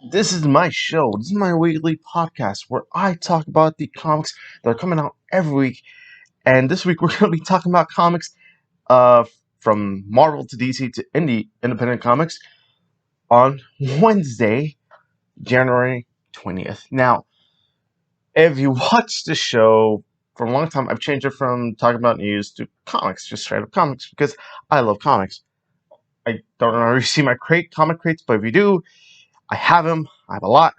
This is my show. This is my weekly podcast where I talk about the comics that are coming out every week. And this week we're going to be talking about comics uh, from Marvel to DC to indie independent comics on Wednesday, January 20th. Now, if you watch the show for a long time, I've changed it from talking about news to comics, just straight up comics, because I love comics. I don't know if you see my comic crates, but if you do, I have them. I have a lot.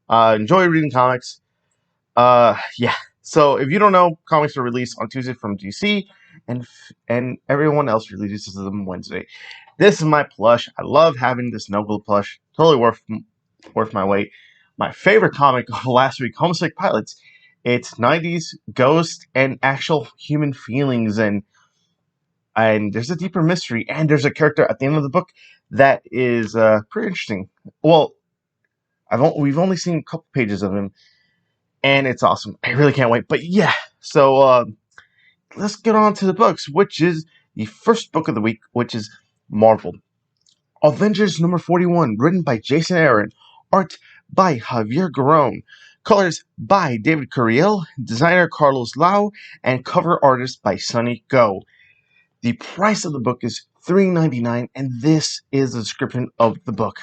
Enjoy reading comics. Yeah. So if you don't know, comics are released on Tuesday from DC, and everyone else releases them Wednesday. This is my plush. I love having this Noble plush. Totally worth my weight. My favorite comic of last week, Homesick Pilots. It's 90s ghost and actual human feelings, and there's a deeper mystery, and there's a character at the end of the book that is pretty interesting. Well, we've only seen a couple pages of him, and it's awesome. I really can't wait. But yeah, so let's get on to the books, which is the first book of the week, which is Marvel. Avengers number 41, written by Jason Aaron, art by Javier Garrón, colors by David Curiel, designer Carlos Lau, and cover artist by Sunny Go. The price of the book is $3.99, and this is the description of the book.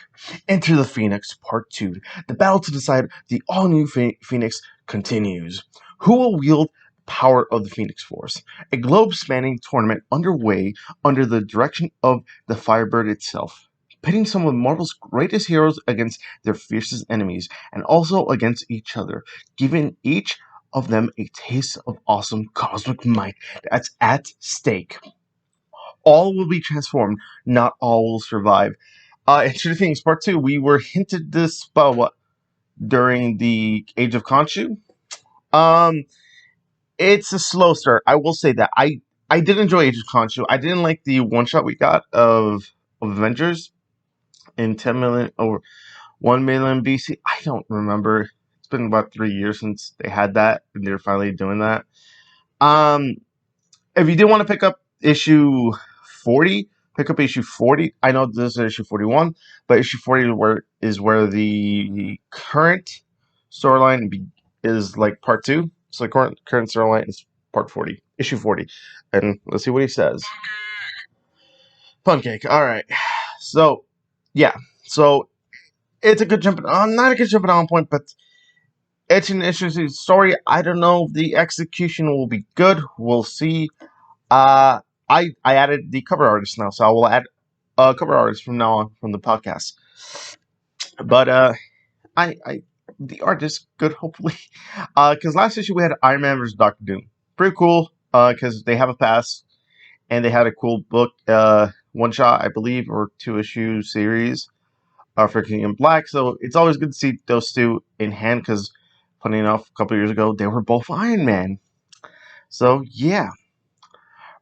Enter the Phoenix, Part 2. The battle to decide the all-new Phoenix continues. Who will wield the power of the Phoenix Force? A globe-spanning tournament underway under the direction of the Firebird itself, pitting some of Marvel's greatest heroes against their fiercest enemies, and also against each other, giving each of them a taste of awesome cosmic might that's at stake. All will be transformed, not all will survive. And Stranger Things Part 2, we were hinted this during the Age of Khonshu. Um, it's a slow start. I will say that. I did enjoy Age of Khonshu. I didn't like the one shot we got of Avengers in 10 million or 1 million BC. I don't remember. It's been about 3 years since they had that, and they're finally doing that. Um, if you did want to pick up issue 40, pick up issue 40. I know this is issue 41, but issue 40 is where the current storyline is like part 2. So the current storyline is part 40, issue 40. And let's see what he says. Pancake. All right. So, yeah. So it's a good jumping on, not a good jumping on point, but it's an interesting story. I don't know if the execution will be good. We'll see. Uh, I added the cover artist now, so I will add a cover artist from now on from the podcast. But I the art is good, hopefully. Because last issue we had Iron Man vs. Doctor Doom, pretty cool. Because they have a pass, and they had a cool book, one shot, I believe, or 2-issue series, for King in Black. So it's always good to see those two in hand. Because funny enough, a couple years ago they were both Iron Man. So yeah.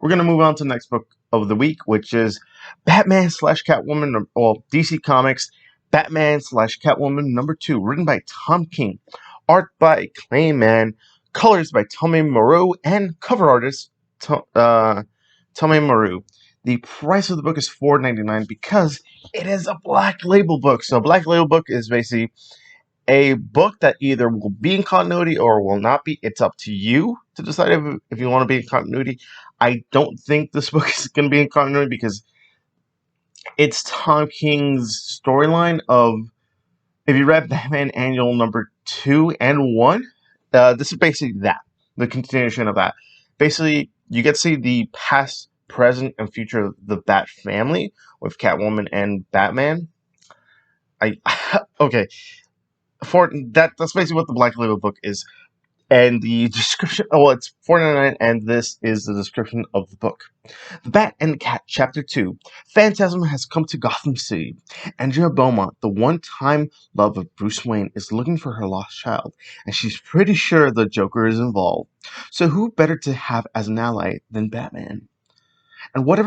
We're going to move on to the next book of the week, which is Batman / Catwoman, or DC Comics, Batman / Catwoman number 2, written by Tom King, art by Clayman, colors by Tommy Moreau, and cover artist Tommy Moreau. The price of the book is $4.99 because it is a black label book. So a black label book is basically a book that either will be in continuity or will not be. It's up to you to decide if you want to be in continuity. I don't think this book is going to be in continuity because it's Tom King's storyline of, if you read Batman Annual number 2 and 1, this is basically that, the continuation of that. Basically, you get to see the past, present, and future of the Bat family with Catwoman and Batman. Okay. That's basically what the Black Label book is. And the description, it's $4.99, and this is the description of the book. The Bat and the Cat, Chapter 2. Phantasm has come to Gotham City. Andrea Beaumont, the one-time love of Bruce Wayne, is looking for her lost child, and she's pretty sure the Joker is involved. So who better to have as an ally than Batman? And what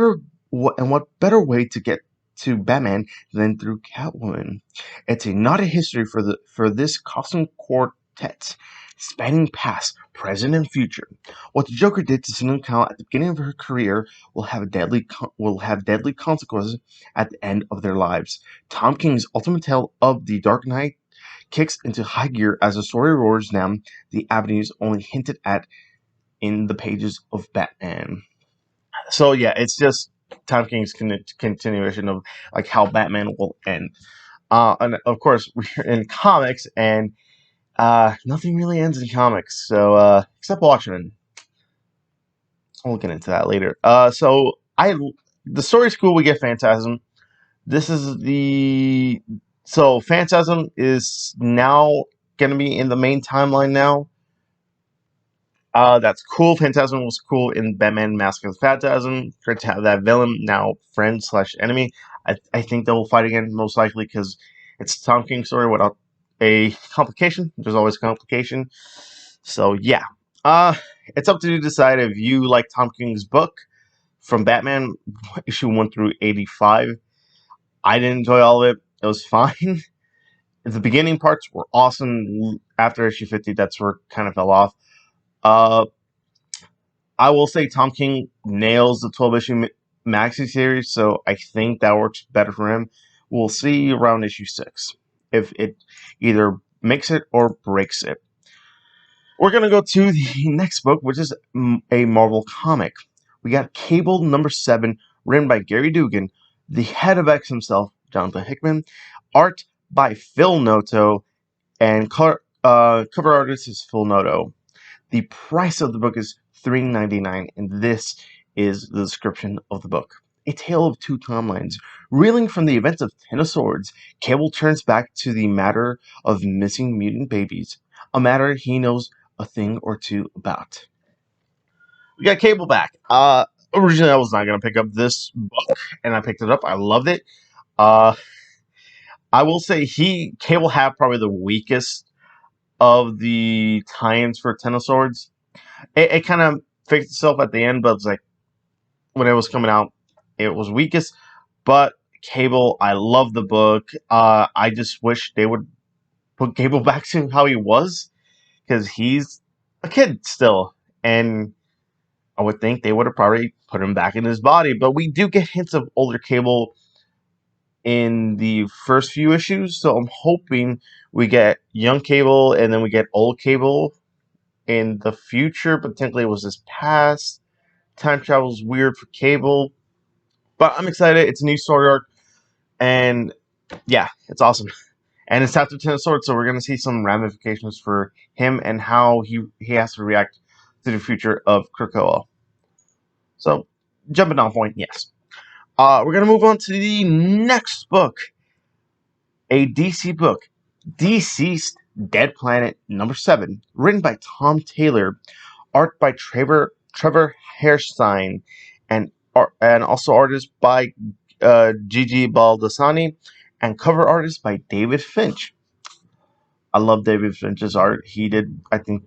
better way to get to Batman than through Catwoman? It's a not a history for this costume quartet. spanning past, present, and future. What the Joker did to Selina Kyle at the beginning of her career will have deadly consequences at the end of their lives. Tom King's ultimate tale of the Dark Knight kicks into high gear as the story roars down the avenues only hinted at in the pages of Batman. So yeah, it's just Tom King's continuation of like how Batman will end. And of course, we're in comics, and nothing really ends in comics. So except Watchmen, we'll get into that later. The story's cool. We get Phantasm. This is Phantasm is now gonna be in the main timeline now. That's cool. Phantasm was cool in Batman Mask of the Phantasm. Great to have that villain now friend slash enemy. I think they will fight again, most likely, because it's a Tom King story without a complication. There's always a complication. So, yeah. Uh, it's up to you to decide if you like Tom King's book from Batman, issue 1 through 85. I didn't enjoy all of it. It was fine. The beginning parts were awesome. After issue 50, that's where it kind of fell off. Uh, I will say Tom King nails the 12-issue maxi series, so I think that works better for him. We'll see around issue 6 if it either makes it or breaks it. We're going to go to the next book, which is a Marvel comic. We got Cable number 7, written by Gary Dugan, the head of X himself, Jonathan Hickman, art by Phil Noto, and cover artist is Phil Noto. The price of the book is $3.99, and this is the description of the book. A tale of two timelines. Reeling from the events of Ten of Swords, Cable turns back to the matter of missing mutant babies, a matter he knows a thing or two about. We got Cable back. Originally I was not going to pick up this book, and I picked it up. I loved it. I will say Cable had probably the weakest of the tie-ins for Ten of Swords. It kind of fixed itself at the end, but it's like when it was coming out, it was weakest. But Cable, I love the book. I just wish they would put Cable back to how he was, because he's a kid still, and I would think they would have probably put him back in his body. But we do get hints of older Cable in the first few issues, so I'm hoping we get young Cable and then we get old Cable in the future. Potentially it was his past. Time travel is weird for Cable, but I'm excited. It's a new story arc, and yeah, it's awesome. And it's after Ten of Swords, so we're gonna see some ramifications for him and how he has to react to the future of Krakoa. So, jumping on point, yes. We're gonna move on to the next book, a DC book, DCeased Dead Planet number 7, written by Tom Taylor, art by Trevor Hairstein, and also artist by Gigi Baldessani, and cover artist by David Finch. I love David Finch's art. He did,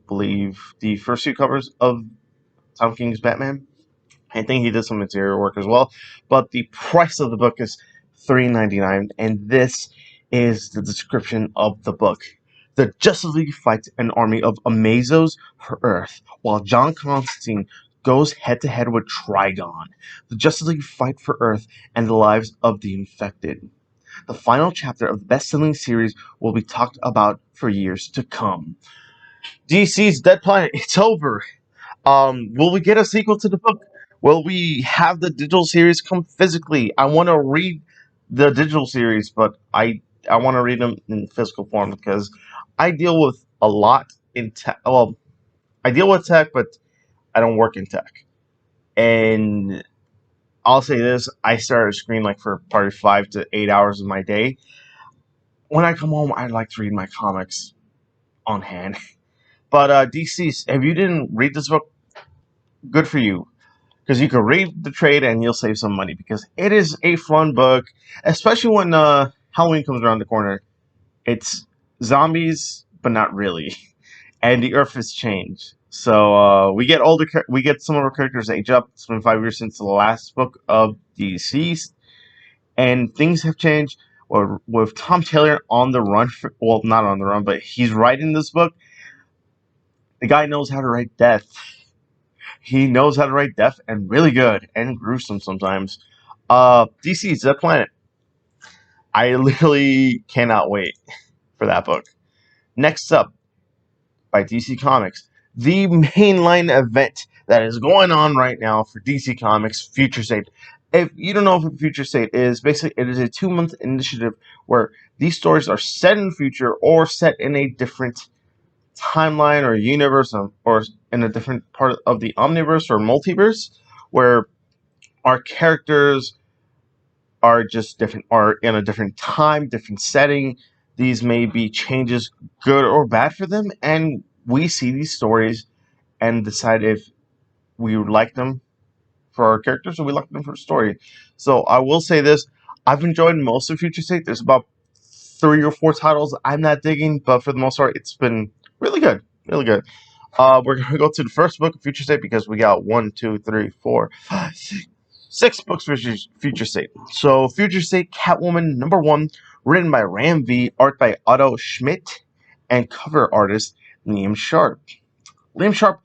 believe, the first few covers of Tom King's Batman. I think he did some interior work as well. But the price of the book is $3.99, and this is the description of the book. The Justice League fights an army of Amazos for Earth, while John Constantine goes head-to-head with Trigon. The Justice League fight for Earth and the lives of the infected. The final chapter of the best-selling series will be talked about for years to come. DC's Dead Planet, it's over. Will we get a sequel to the book? Will we have the digital series come physically? I want to read the digital series, but I want to read them in physical form, because I deal with a lot in tech. Well, I deal with tech, but I don't work in tech. And I'll say this: I stare at a screen like for probably 5 to 8 hours of my day. When I come home, I like to read my comics on hand. But DC, if you didn't read this book, good for you. Because you can read the trade and you'll save some money, because it is a fun book, especially when Halloween comes around the corner. It's zombies, but not really, and the Earth has changed. So we get older. We get some of our characters age up. It's been 5 years since the last book of DCeased, and things have changed. Or with Tom Taylor on the run, well, not on the run, but he's writing this book. The guy knows how to write death. He knows how to write death and really good and gruesome sometimes. DC's The Planet. I literally cannot wait for that book. Next up, by DC Comics, the mainline event that is going on right now for DC Comics, Future State. If you don't know what Future State is, basically it is a 2-month initiative where these stories are set in the future or set in a different timeline or universe or in a different part of the omniverse or multiverse where our characters are just different, are in a different time, different setting. These may be changes, good or bad for them, and we see these stories and decide if we like them for our characters or we like them for the story. So I will say this: I've enjoyed most of Future State. There's about 3 or 4 titles I'm not digging, but for the most part, it's been really good, really good. We're gonna go to the first book of Future State because we got 1, 2, 3, 4, 5, 6 books for Future State. So Future State Catwoman #1, written by Ram V, art by Otto Schmidt, and cover artist Liam Sharp. Liam Sharp,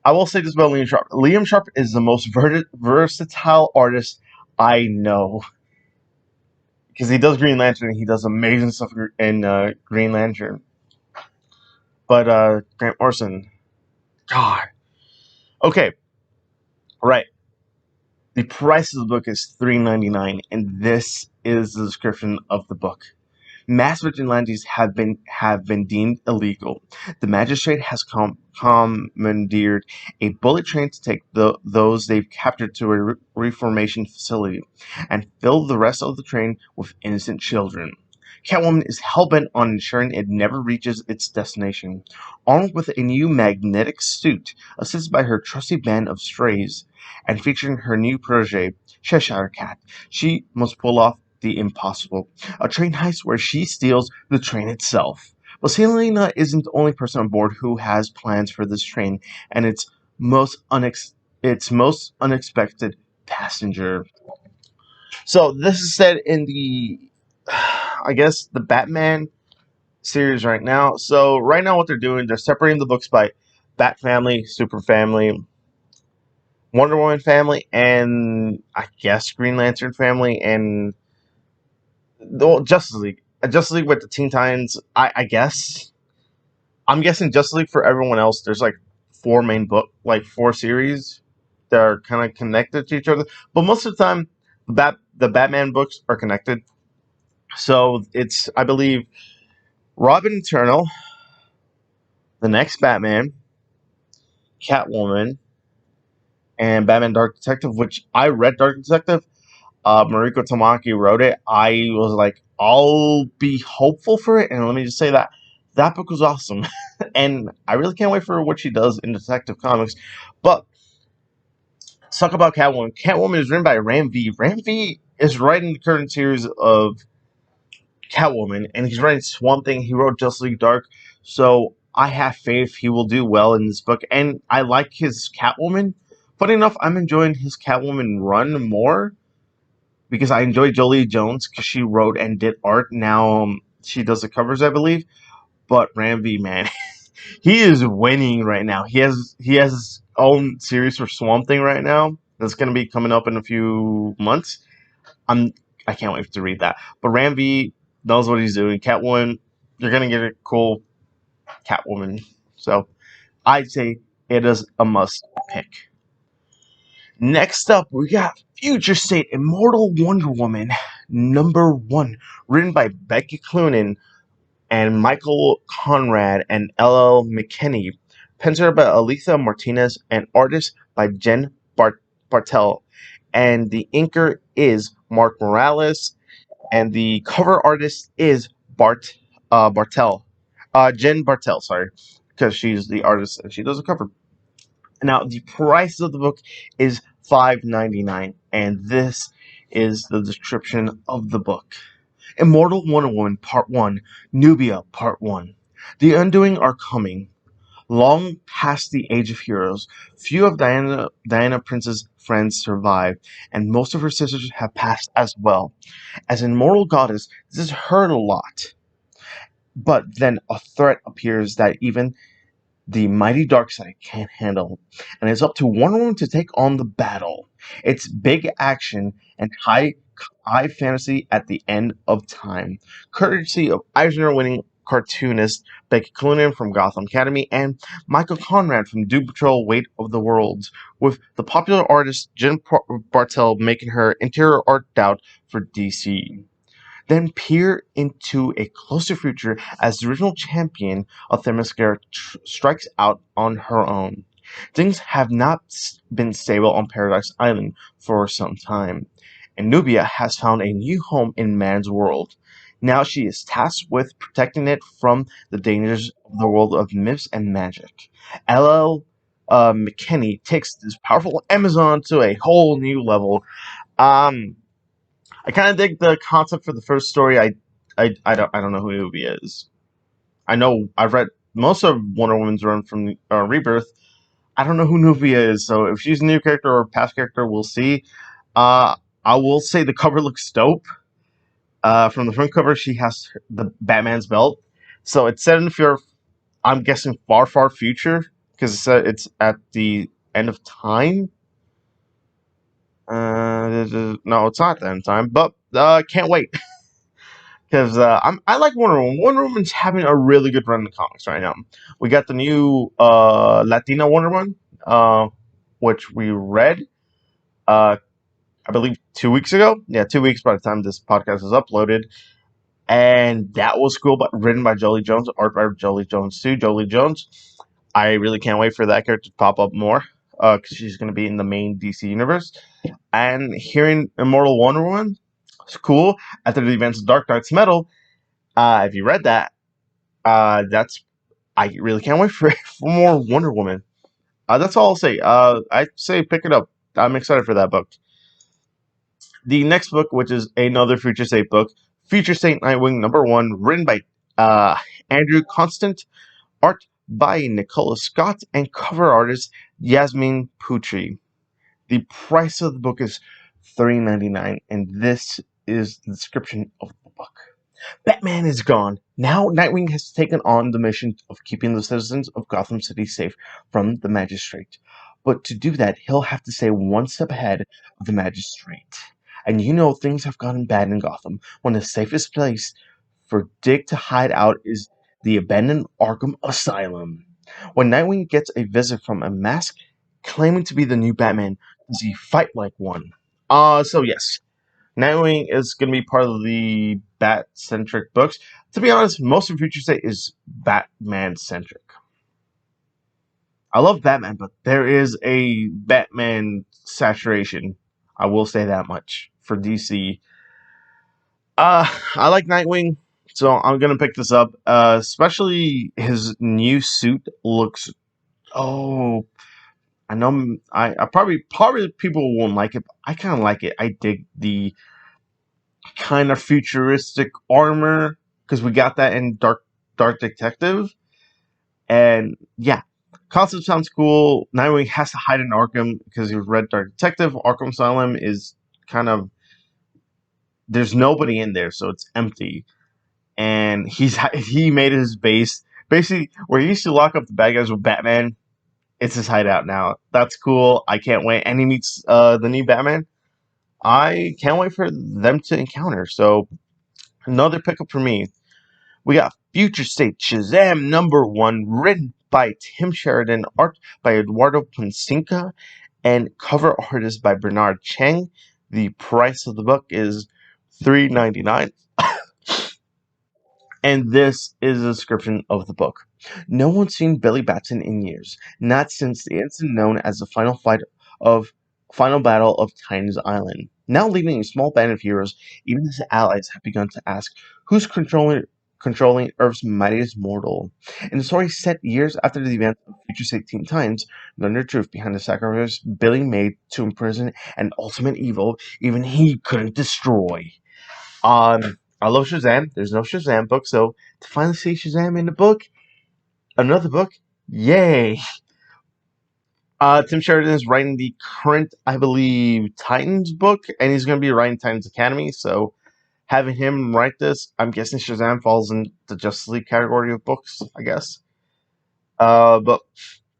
I will say this about Liam Sharp. Liam Sharp is the most versatile artist I know. Because he does Green Lantern and he does amazing stuff in Green Lantern. But Grant Morrison, God. Okay, right. The price of the book is $3.99, and this is the description of the book. Mass vigilantes have been deemed illegal. The magistrate has commandeered a bullet train to take those they've captured to a reformation facility and fill the rest of the train with innocent children. Catwoman is hellbent on ensuring it never reaches its destination. Armed with a new magnetic suit, assisted by her trusty band of strays, and featuring her new protege, Cheshire Cat, she must pull off the impossible. A train heist where she steals the train itself. But Selena isn't the only person on board who has plans for this train and its most unexpected passenger. So this is set in the, I guess, the Batman series right now. So right now what they're doing, they're separating the books by Bat Family, Super Family, Wonder Woman Family, and I guess Green Lantern Family, and Justice League. Justice League with the Teen Titans, I guess. I'm guessing Justice League for everyone else, there's like 4 series that are kind of connected to each other. But most of the time, the Batman books are connected. So it's, I believe, Robin Eternal, the next Batman, Catwoman, and Batman Dark Detective, which I read Dark Detective. Mariko Tamaki wrote it. I was like, I'll be hopeful for it, and let me just say that book was awesome, and I really can't wait for what she does in Detective Comics. But let's talk about Catwoman. Catwoman is written by Ram V. Ram V is writing the current series of Catwoman, and he's writing Swamp Thing. He wrote Justice League Dark, so I have faith he will do well in this book, and I like his Catwoman. Funny enough, I'm enjoying his Catwoman run more because I enjoy Jolie Jones because she wrote and did art. Now she does the covers, I believe. But Ramby, man, he is winning right now. He has his own series for Swamp Thing right now that's going to be coming up in a few months. I can't wait to read that. But Ramby knows what he's doing. Catwoman, you're going to get a cool Catwoman. So I'd say it is a must pick. Next up, we got Future State Immortal Wonder Woman #1, written by Becky Cloonan and Michael Conrad and L.L. McKinney, penciled by Aletha Martinez, and artist by Jen Bartel. And the inker is Mark Morales, and the cover artist is Bartel. Jen Bartel, sorry, because she's the artist and she does the cover. Now, the price of the book is $5.99, and this is the description of the book. Immortal Wonder Woman Part 1, Nubia Part 1. The Undoing are coming. Long past the age of heroes, few of Diana Prince's friends survive, and most of her sisters have passed as well. As an immortal goddess, this has hurt a lot. But then a threat appears that even the mighty Darkseid can't handle, and it's up to Wonder Woman to take on the battle. It's big action and high fantasy at the end of time, courtesy of Eisner-winning cartoonist Becky Cloonan from Gotham Academy and Michael Conrad from Doom Patrol: Weight of the Worlds, with the popular artist Jen Bartel making her interior art doubt for DC. Then peer into a closer future as the original champion of Themyscira strikes out on her own. Things have not been stable on Paradise Island for some time, and Nubia has found a new home in man's world. Now she is tasked with protecting it from the dangers of the world of myths and magic. LL McKinney takes this powerful Amazon to a whole new level. Um, I kind of dig the concept for the first story. I don't know who Nubia is. I know I've read most of Wonder Woman's run from Rebirth. I don't know who Nubia is, so if she's a new character or a past character, we'll see. Uh, I will say the cover looks dope. From the front cover, she has the Batman's belt, so it's set in the I'm guessing far, far future because it's at the end of time. No, it's not the end of time, but can't wait. Because I like Wonder Woman. Wonder Woman's having a really good run in the comics right now. We got the new Latina Wonder Woman, which we read, uh, I believe, 2 weeks ago. Yeah, 2 weeks by the time this podcast is uploaded. And that was cool, but written by Jolie Jones, art by Jolie Jones too. Jolie Jones, I really can't wait for that character to pop up more, because she's going to be in the main DC universe. And hearing Immortal Wonder Woman, it's cool. After the events of Dark Knight's Metal, if you read that, that's I really can't wait for more Wonder Woman. That's all I'll say. I say pick it up. I'm excited for that book. The next book, which is another Future State book, Future State Nightwing #1, written by uh, Andrew Constant, art by Nicola Scott, and cover artist Yasmin Putri. The price of the book is $3.99, and this is the description of the book. Batman is gone. Now Nightwing has taken on the mission of keeping the citizens of Gotham City safe from the Magistrate. But to do that, he'll have to stay one step ahead of the Magistrate. And you know things have gotten bad in Gotham when the safest place for Dick to hide out is the abandoned Arkham Asylum. When Nightwing gets a visit from a mask claiming to be the new Batman, does he fight like one? So yes, Nightwing is going to be part of the Bat-centric books. To be honest, most of Future State is Batman-centric. I love Batman, but there is a Batman saturation. I will say that much for DC. I like Nightwing, so I'm gonna pick this up. Especially his new suit looks. Oh, I know. I probably people won't like it. But I kind of like it. I dig the kind of futuristic armor because we got that in Dark Detective, and yeah, concept sounds cool. Nightwing has to hide in Arkham because he read Dark Detective. Arkham Asylum is kind of there's nobody in there, so it's empty, and he made his base basically where he used to lock up the bad guys with Batman. It's his hideout now. That's cool. I can't wait. And he meets the new Batman. I can't wait for them to encounter. So another pickup for me. We got Future State Shazam #1, written by Tim Sheridan, art by Eduardo Poncinca, and cover artist by Bernard Chang. The price of the book is $3.99. And this is a description of the book. No one's seen Billy Batson in years, not since the incident known as the final battle of Titans Island. Now leading a small band of heroes, even his allies have begun to ask who's controlling Earth's mightiest mortal. In the story set years after the events of Future State Teen Titans, learn the truth behind the sacrifice Billy made to imprison an ultimate evil even he couldn't destroy. I love Shazam. There's no Shazam book, so to finally see Shazam in the book, another book, yay! Tim Sheridan is writing the current, I believe, Titans book, and he's going to be writing Titans Academy. So having him write this, I'm guessing Shazam falls in the Justice League category of books, I guess. But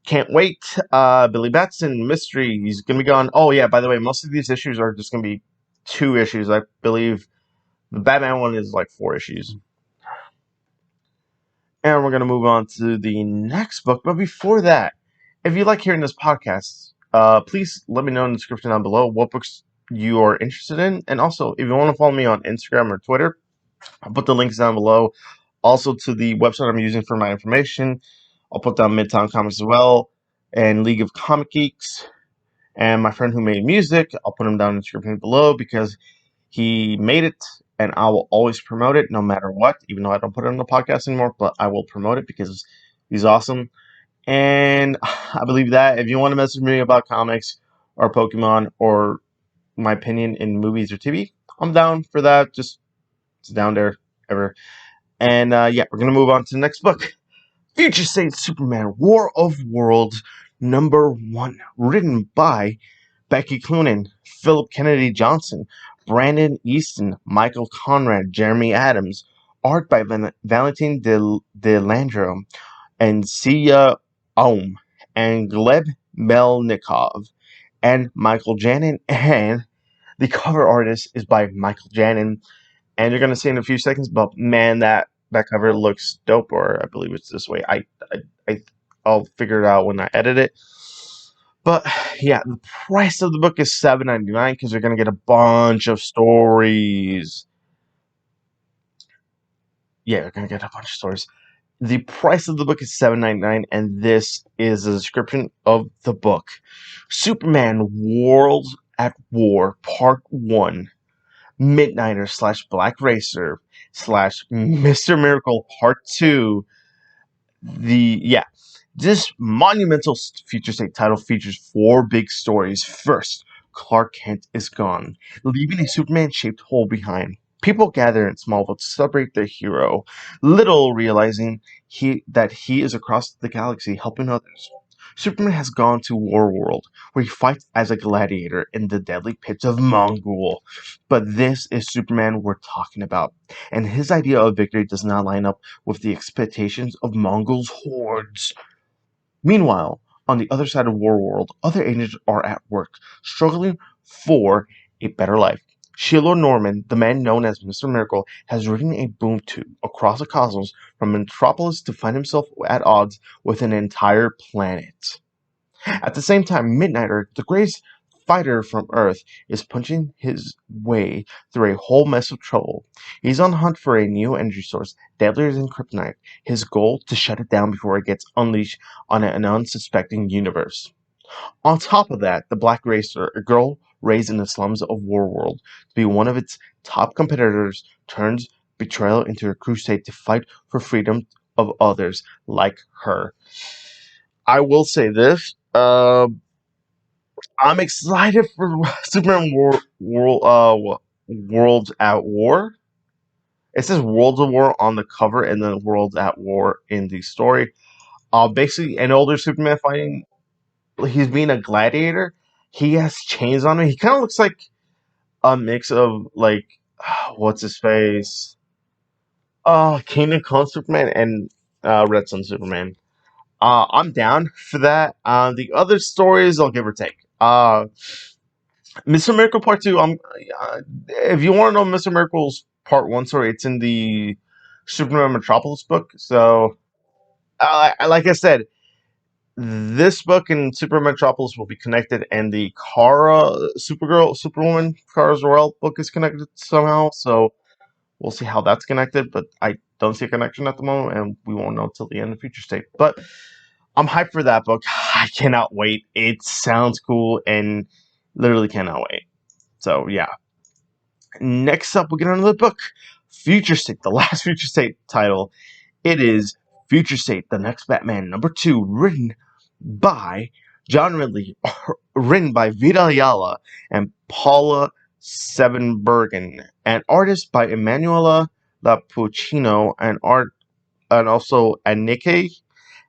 can't wait. Billy Batson mystery. He's gonna be gone. Oh yeah, by the way, most of these issues are just gonna be 2 issues. I believe the Batman one is like 4 issues. And we're gonna move on to the next book. But before that, if you like hearing this podcast, please let me know in the description down below what books you are interested in. And also, if you want to follow me on Instagram or Twitter, I'll put the links down below. Also to the website I'm using for my information. I'll put down Midtown Comics as well, and League of Comic Geeks. And my friend who made music, I'll put him down in the description below because he made it, and I will always promote it no matter what, even though I don't put it on the podcast anymore, but I will promote it because he's awesome. And I believe that if you want to message me about comics or Pokemon or my opinion in movies or TV, I'm down for that. Just it's down there ever. And yeah, we're going to move on to the next book. Future State Superman War of Worlds #1, written by Becky Cloonan, Philip Kennedy Johnson, Brandon Easton, Michael Conrad, Jeremy Adams, art by Valentin Delandro, and Sia Ohm, and Gleb Melnikov, and Michael Janin, and the cover artist is by Michael Janin. And you're gonna see in a few seconds, but man, that cover looks dope. Or I believe it's this way. I'll figure it out when I edit it. But yeah, the price of the book is $7.99 because you're gonna get a bunch of stories. Yeah, you're gonna get a bunch of stories. The price of the book is $7.99, and this is a description of the book: Superman Worlds at War, Part 1. Midnighter / Black Racer / Mr. Miracle Part 2. This monumental future state title features 4 big stories. First, Clark Kent is gone, leaving a Superman-shaped hole behind. People gather in Smallville to celebrate their hero, little realizing that he is across the galaxy helping others. Superman has gone to Warworld, where he fights as a gladiator in the deadly pits of Mongol. But this is Superman we're talking about, and his idea of victory does not line up with the expectations of Mongol's hordes. Meanwhile, on the other side of Warworld, other agents are at work, struggling for a better life. Sheila Norman, the man known as Mr. Miracle, has ridden a boom tube across the cosmos from Metropolis to find himself at odds with an entire planet. At the same time, Midnighter, the greatest fighter from Earth, is punching his way through a whole mess of trouble. He's on the hunt for a new energy source, deadlier than kryptonite, his goal to shut it down before it gets unleashed on an unsuspecting universe. On top of that, the Black Racer, a girl raised in the slums of Warworld to be one of its top competitors, turns betrayal into a crusade to fight for freedom of others like her. I will say this. I'm excited for Superman Worlds at War. It says Worlds at War on the cover and then Worlds at War in the story. Basically, an older Superman fighting. He's being a gladiator. He has chains on him. He kind of looks like a mix of like, what's his face? Kingdom Come Superman and Red Sun Superman. I'm down for that. The other stories I'll give or take. Mr. Miracle Part 2. If you want to know Mr. Miracle's Part 1 story, it's in the Superman Metropolis book. So, like I said, this book and Superman Metropolis will be connected, and the Superwoman, Kara Zor-El book is connected somehow. So we'll see how that's connected, but I don't see a connection at the moment, and we won't know until the end of Future State. But I'm hyped for that book. I cannot wait. It sounds cool, and literally cannot wait. So yeah. Next up, we get another book, Future State, the last Future State title. It is Future State, the Next Batman #2, written by John Ridley, written by Vita Ayala and Paula Sevenbergen, and artist by Emanuela Lapuccino, and also Anike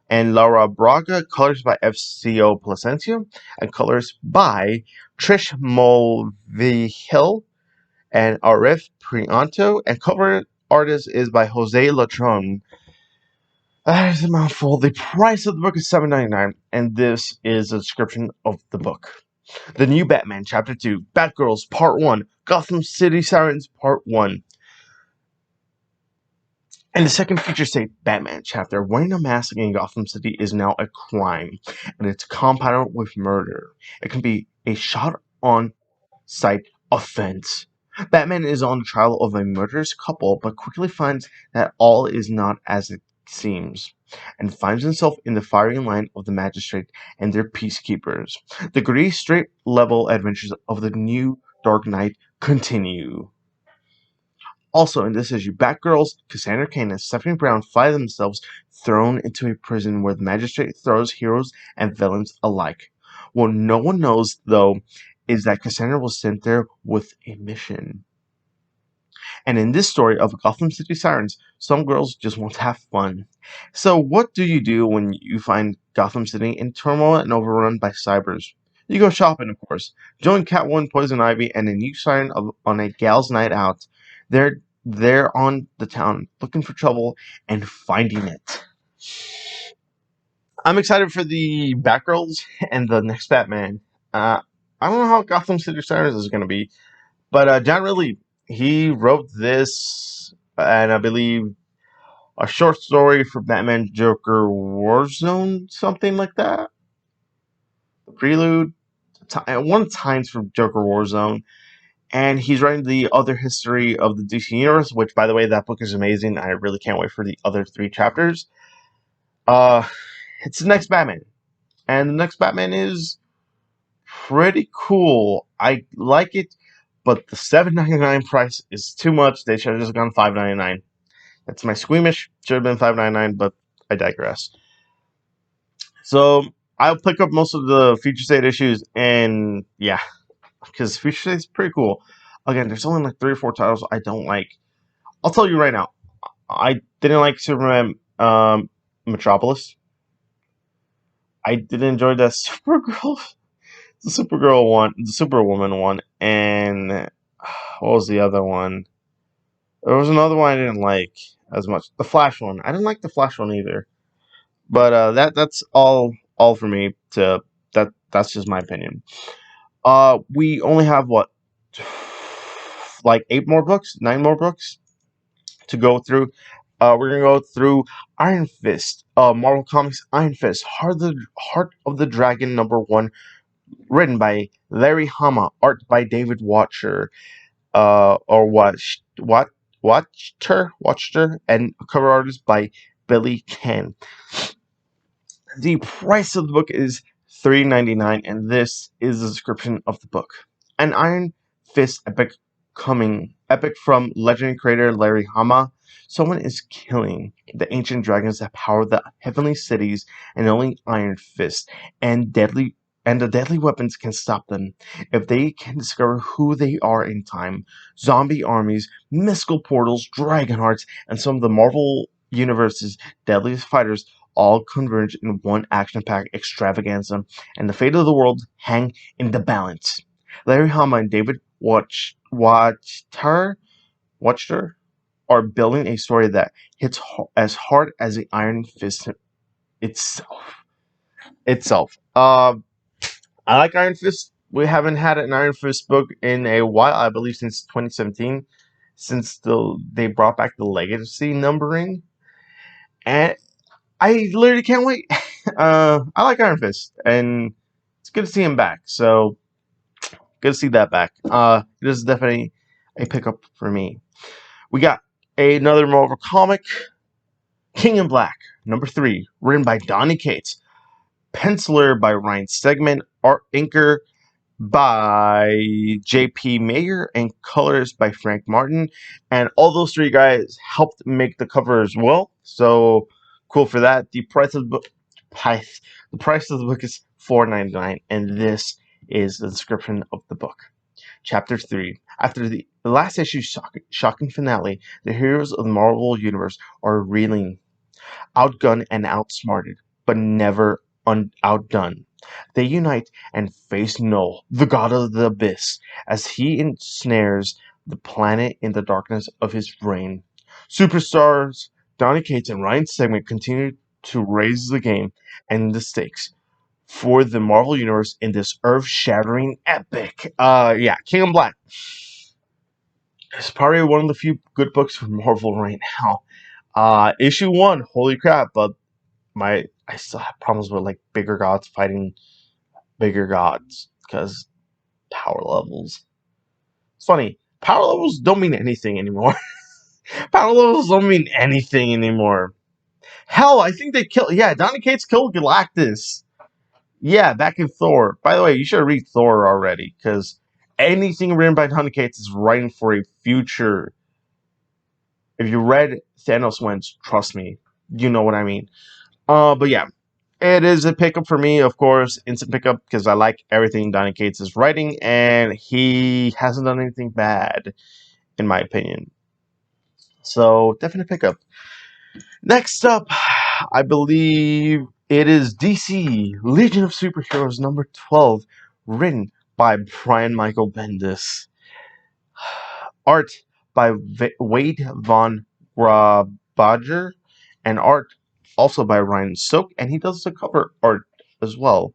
and Laura Braga, colors by FCO Placentia, and colors by Trish Mulvihill and Arif Prianto, and cover artist is by Jose Latron. That is a mouthful. The price of the book is $7.99, and this is a description of the book. The New Batman, Chapter 2, Batgirls, Part 1, Gotham City Sirens, Part 1. In the second feature state Batman chapter, wearing a mask in Gotham City is now a crime, and it's compounded with murder. It can be a shot on sight offense. Batman is on trial of a murderous couple, but quickly finds that all is not as it seems, and finds himself in the firing line of the magistrate and their peacekeepers. The gritty, straight-level adventures of the new Dark Knight continue. Also in this issue, Batgirls, Cassandra Cain, and Stephanie Brown find themselves thrown into a prison where the magistrate throws heroes and villains alike. What no one knows, though, is that Cassandra was sent there with a mission. And in this story of Gotham City Sirens, some girls just want to have fun. So what do you do when you find Gotham City in turmoil and overrun by cybers? You go shopping, of course. Join Catwoman, Poison Ivy, and a new siren on a gal's night out. They're on the town looking for trouble and finding it. I'm excited for the Batgirls and the next Batman. I don't know how Gotham City Sirens is going to be, but John Ridley, he wrote this, and I believe a short story for Batman Joker Warzone, something like that. The prelude, one of the times for Joker Warzone. And he's writing the other history of the DC Universe, which, by the way, that book is amazing. I really can't wait for the other 3 chapters. It's the next Batman. And the next Batman is pretty cool. I like it, but the $7.99 price is too much. They should have just gone $5.99. That's my squeamish. Should have been $5.99, but I digress. So I'll pick up most of the feature state issues, and yeah, because feature state is pretty cool. Again, there's only like 3 or 4 titles I don't like. I'll tell you right now, I didn't like Superman Metropolis. I didn't enjoy the Supergirl one, the Superwoman one, and what was the other one? There was another one I didn't like as much. The Flash one. I didn't like the Flash one either. But that's all for me. That's just my opinion. We only have what, like 8 more books, 9 more books to go through. We're gonna go through Iron Fist, Marvel Comics Iron Fist, Heart of the Dragon #1, written by Larry Hama, art by David Watcher, or Watcher, and cover artist by Billy Ken. The price of the book is $3.99, and this is the description of the book. An Iron Fist epic from legendary creator Larry Hama. Someone is killing the ancient dragons that power the heavenly cities, and only Iron Fist and the deadly weapons can stop them. If they can discover who they are in time, zombie armies, mystical portals, dragon hearts, and some of the Marvel Universe's deadliest fighters all converge in one action-packed extravaganza, and the fate of the world hang in the balance. Larry Hama and David Watcher are building a story that hits as hard as the Iron Fist itself. I like Iron Fist. We haven't had an Iron Fist book in a while, I believe since 2017, since they brought back the Legacy numbering. And I literally can't wait. I like Iron Fist, and it's good to see him back. So, good to see that back. It is definitely a pickup for me. We got another Marvel comic, King in Black, #3, written by Donny Cates, penciler by Ryan Stegman, art inker by J.P. Mayer, and colors by Frank Martin. And all those 3 guys helped make the cover as well. So cool for that. The price of the book is $4.99, and this is the description of the book. Chapter 3. After the last issue's shocking finale, the heroes of the Marvel Universe are reeling, outgunned and outsmarted, but never outdone. They unite and face Null, the god of the abyss, as he ensnares the planet in the darkness of his reign. Superstars Donny Cates and Ryan's segment continue to raise the game and the stakes for the Marvel Universe in this earth-shattering epic. Yeah, King of Black. It's probably one of the few good books from Marvel right now. Issue 1, holy crap, but I still have problems with like bigger gods fighting bigger gods because power levels. It's funny, power levels don't mean anything anymore. Power levels don't mean anything anymore. Hell, I think they killed. Yeah, Donny Cates killed Galactus. Yeah, back in Thor. By the way, you should read Thor already because anything written by Donny Cates is writing for a future. If you read Thanos Wins, trust me, you know what I mean. But yeah, it is a pickup for me, of course, instant pickup because I like everything Donny Cates is writing, and he hasn't done anything bad, in my opinion. So definite pickup. Next up, I believe it is DC Legion of Superheroes number 12, written by Brian Michael Bendis. Art by Wade Von Badger, and art also by Ryan Sook, and he does the cover art as well.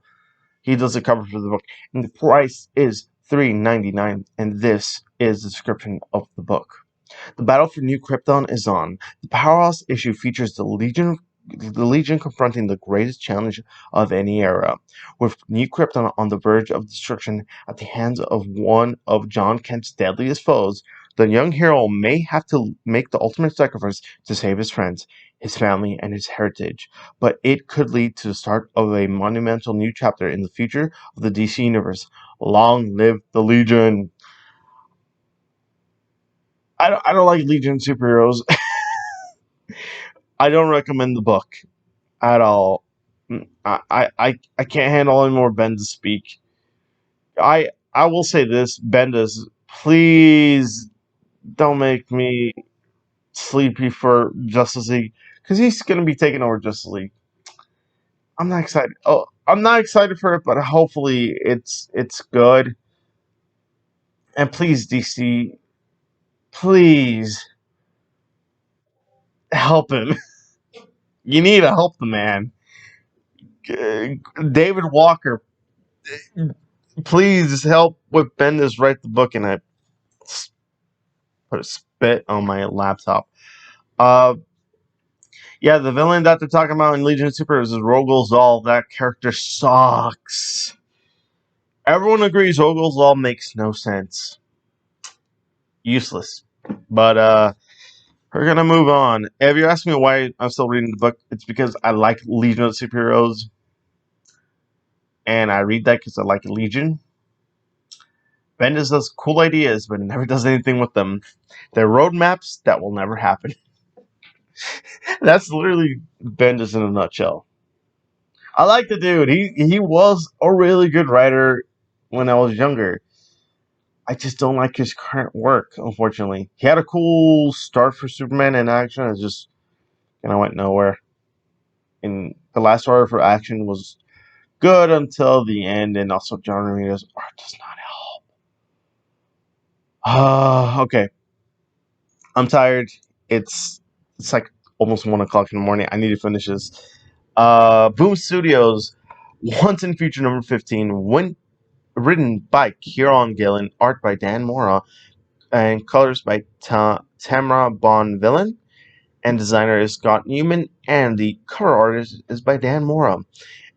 He does the cover for the book, and the price is $3.99, and this is the description of the book. The battle for New Krypton is on. The Powerhouse issue features the Legion confronting the greatest challenge of any era, with New Krypton on the verge of destruction at the hands of one of John Kent's deadliest foes. The young hero may have to make the ultimate sacrifice to save his friends, his family, and his heritage, but it could lead to the start of a monumental new chapter in the future of the DC Universe. Long live the Legion! I don't like Legion superheroes. I don't recommend the book at all. I can't handle any more Bendis speak. I will say this, Bendis, please don't make me sleepy for Justice League because he's gonna be taking over Justice League. I'm not excited. Oh, I'm not excited for it, but hopefully it's good. And please, DC, please help him. You need to help the man. David Walker, please help with Bendis write the book, and I put a spit on my laptop. Uh, yeah, the villain that they're talking about in Legion of Superheroes is Rogol Zahl. That character sucks. Everyone agrees Rogol Zahl makes no sense. Useless. But we're gonna move on. If you're asking me why I'm still reading the book, it's because I like Legion of Superheroes, and I read that because I like Legion. Bendis does cool ideas, but never does anything with them. They're roadmaps that will never happen. That's literally Bendis in a nutshell. I like the dude. He was a really good writer when I was younger. I just don't like his current work, unfortunately. He had a cool start for Superman in action. It just kind of went nowhere. And the last order for action was good until the end, and also John Ramirez's art does not help. Okay. I'm tired. It's like almost 1 o'clock in the morning. I need to finish this. Boom Studios, Once and Future number 15, written by Kieron Gillen, art by Dan Mora, and colors by Tamara Bonvillain, and designer is Scott Newman, and the cover artist is by Dan Mora.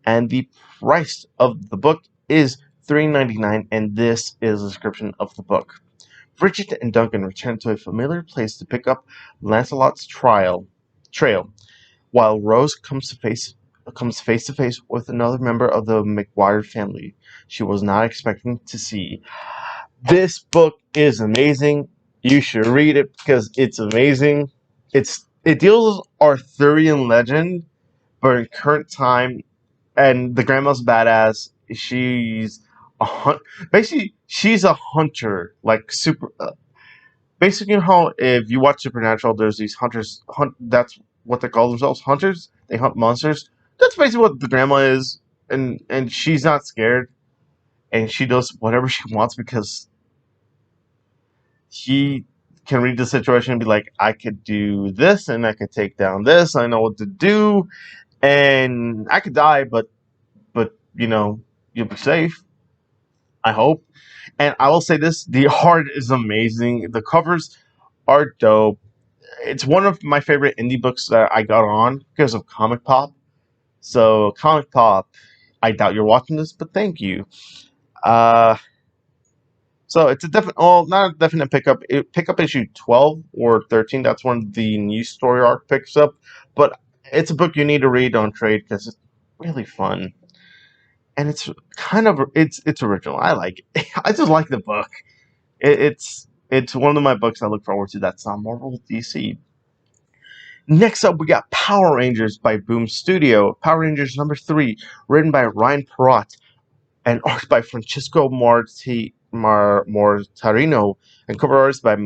And the price of the book is $3.99, and this is a description of the book. Bridget and Duncan return to a familiar place to pick up Lancelot's trail, while Rose comes face to face with another member of the McGuire family she was not expecting to see. This book is amazing. You should read it because it's amazing. It deals with Arthurian legend, but in current time, and the grandma's badass. She's basically she's a hunter, like super. Basically, you know how if you watch Supernatural, there's these hunters. That's what they call themselves, hunters. They hunt monsters. That's basically what the grandma is, and she's not scared, and she does whatever she wants because she can read the situation and be like, I could do this and I could take down this. I know what to do, and I could die, but you'll be safe. I hope. And I will say this: the art is amazing. The covers are dope. It's one of my favorite indie books that I got on because of Comic Pop. So Comic Pop, I doubt you're watching this, but thank you. Uh, so it's a definite, well, not a definite pickup. Pick up issue 12 or 13. That's when the new story arc picks up. But it's a book you need to read on trade because it's really fun. And it's original. I like it. I just like the book. It's one of my books I look forward to. That's not Marvel DC. Next up, we got Power Rangers by Boom Studio. Power Rangers number 3, written by Ryan Perot and art by Francisco Mortarino, and cover artist by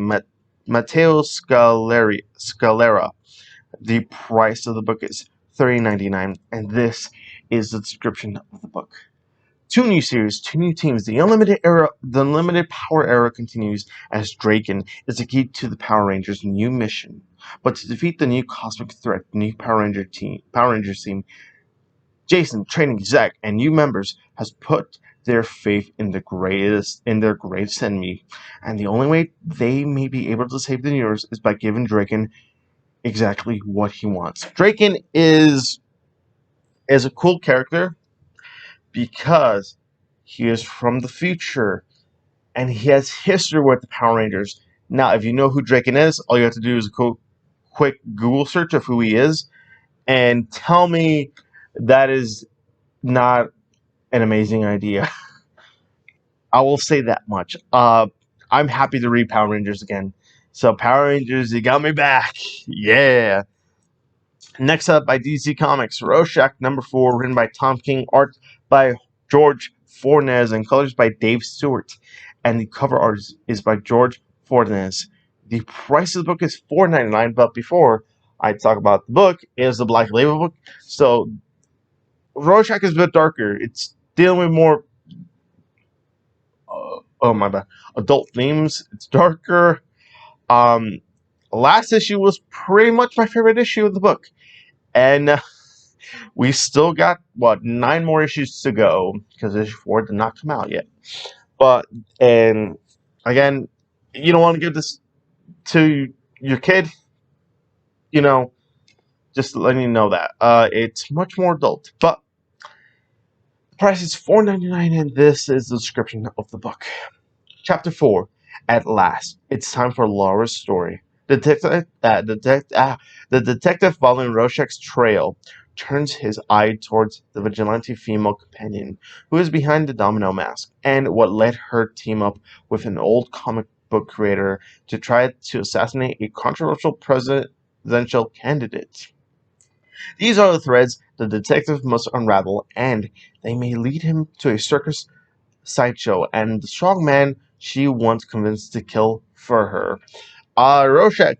Matteo Scalera. The price of the book is $30.99, and this is the description of the book. 2 new series, 2 new teams. The Unlimited Power era continues as Draken is the key to the Power Rangers' new mission. But to defeat the new cosmic threat, the new Power Rangers team, Jason, training Zack, and new members has put their faith in their greatest enemy, and the only way they may be able to save the universe is by giving Draken exactly what he wants. Draken is a cool character because he is from the future and he has history with the Power Rangers. Now, if you know who Draken is, all you have to do is a quick Google search of who he is and tell me that is not an amazing idea. I will say that much. I'm happy to read Power Rangers again. So Power Rangers, you got me back. Yeah. Next up by DC Comics, Rorschach number 4, written by Tom King, art by George Fornes, and colors by Dave Stewart. And the cover art is by George Fornes. The price of the book is $4.99, but before I talk about the book, is the Black Label book. So Rorschach is a bit darker. It's dealing with more my bad, adult themes. It's darker. Last issue was pretty much my favorite issue of the book, and we still got 9 more issues to go because issue 4 did not come out yet. But and again, you don't want to give this to your kid. Just letting you know that it's much more adult, but the price is $4.99, and this is the description of the book. Chapter 4. At last, it's time for Laura's story. The detective following Rorschach's trail turns his eye towards the vigilante female companion who is behind the domino mask and what led her team up with an old comic book creator to try to assassinate a controversial presidential candidate. These are the threads the detective must unravel, and they may lead him to a circus sideshow and the strong man she once convinced to kill for her. Rorschach.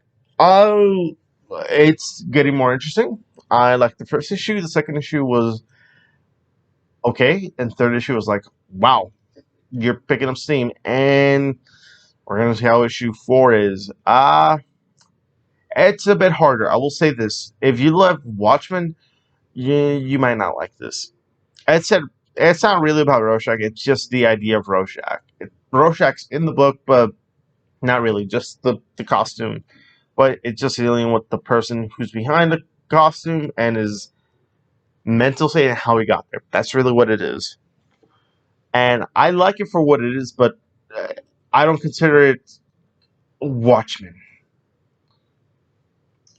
It's getting more interesting. I like the first issue. The second issue was okay, and third issue was like, wow, you're picking up steam. And we're gonna see how issue 4 is. It's a bit harder. I will say this: if you love Watchmen, you might not like this. It's not really about Rorschach. It's just the idea of Rorschach. Rorschach's in the book, but not really. Just the costume. But it's just dealing with the person who's behind the costume and his mental state and how he got there. That's really what it is. And I like it for what it is, but I don't consider it Watchmen.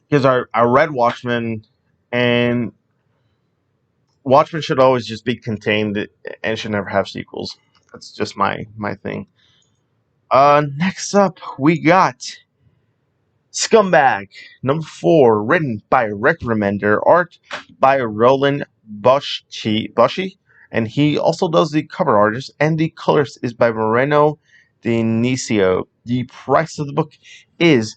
Because I read Watchmen, and Watchmen should always just be contained and should never have sequels. That's just my thing. Next up, we got Scumbag number 4, written by Rick Remender, art by Roland Bushy, and he also does the cover artist, and the colorist is by Moreno Dionisio. The price of the book is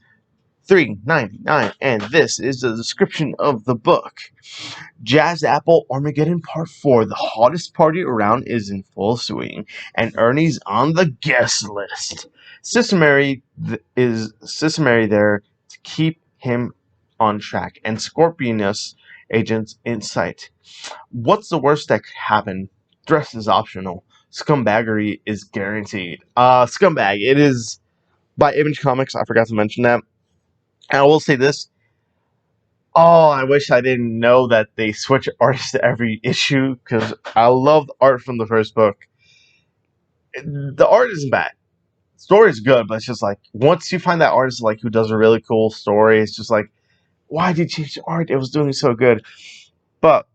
$3.99, and this is the description of the book. Jazz Apple Armageddon Part 4. The hottest party around is in full swing, and Ernie's on the guest list. Sister Mary there to keep him on track, and Scorpionus agents in sight. What's the worst that could happen? Dress is optional. Scumbaggery is guaranteed. Scumbag. It is by Image Comics. I forgot to mention that. And I will say this. Oh, I wish I didn't know that they switch artists to every issue, because I love the art from the first book. The art isn't bad. The story is good, but it's just like, once you find that artist like who does a really cool story, it's just like, why did you change the art? It was doing so good. But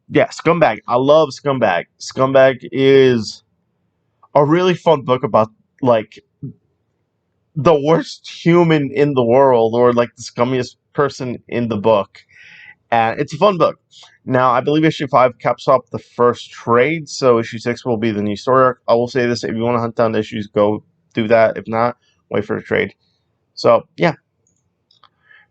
yeah, Scumbag. I love Scumbag. Scumbag is a really fun book about like the worst human in the world, or like the scummiest person in the book. And it's a fun book. Now, I believe issue 5 caps off the first trade, so issue 6 will be the new story arc. I will say this: if you want to hunt down the issues, go do that. If not, wait for the trade. So, yeah,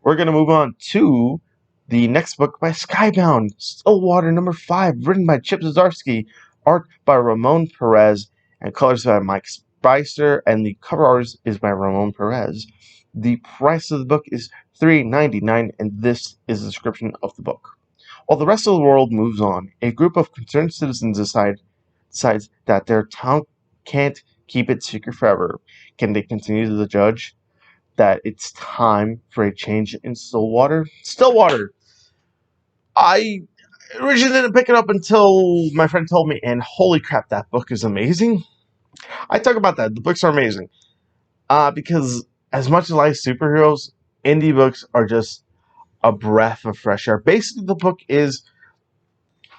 we're going to move on to the next book by Skybound, Stillwater number 5, written by Chip Zdarsky, art by Ramon Perez, and colors by Mike Spicer, and the cover art is by Ramon Perez. The price of the book is $3.99, and this is the description of the book. While the rest of the world moves on, a group of concerned citizens decides that their town can't keep it secret forever. Can they continue to judge that it's time for a change in Stillwater? Stillwater! I originally didn't pick it up until my friend told me, and holy crap, that book is amazing. I talk about that. The books are amazing. Because as much as I like superheroes, indie books are just a breath of fresh air. Basically, the book is,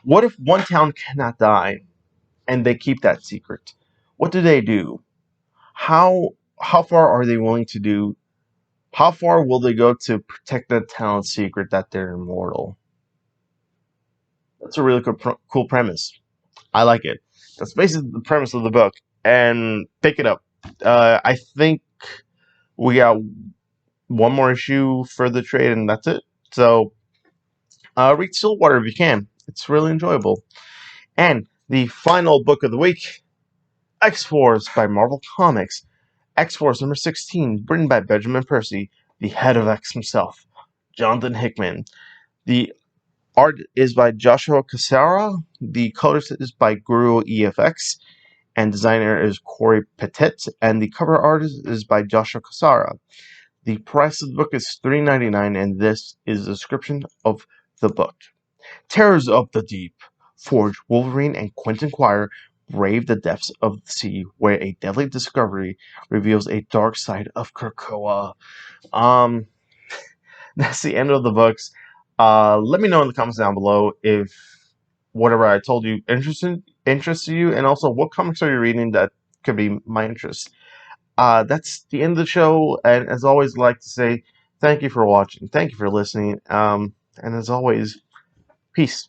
what if one town cannot die and they keep that secret? What do they do? How far are they willing to do? How far will they go to protect that town's secret that they're immortal? That's a really cool premise. I like it. That's basically the premise of the book. And pick it up. I think we got one more issue for the trade, and that's it. So read Stillwater if you can. It's really enjoyable. And the final book of the week, X-Force by Marvel Comics. X-Force number 16, written by Benjamin Percy, the head of X himself, Jonathan Hickman. The art is by Joshua Cassara. The colors is by Guru EFX. And designer is Corey Petit. And the cover art is by Joshua Cassara. The price of the book is $3.99, and this is a description of the book. Terrors of the deep. Forge, Wolverine, and Quentin Quire brave the depths of the sea, where a deadly discovery reveals a dark side of Krakoa. Um, that's the end of the books. Let me know in the comments down below if whatever I told you interests you, and also what comics are you reading that could be my interest. That's the end of the show, and as always, I'd like to say thank you for watching, thank you for listening, and as always, peace.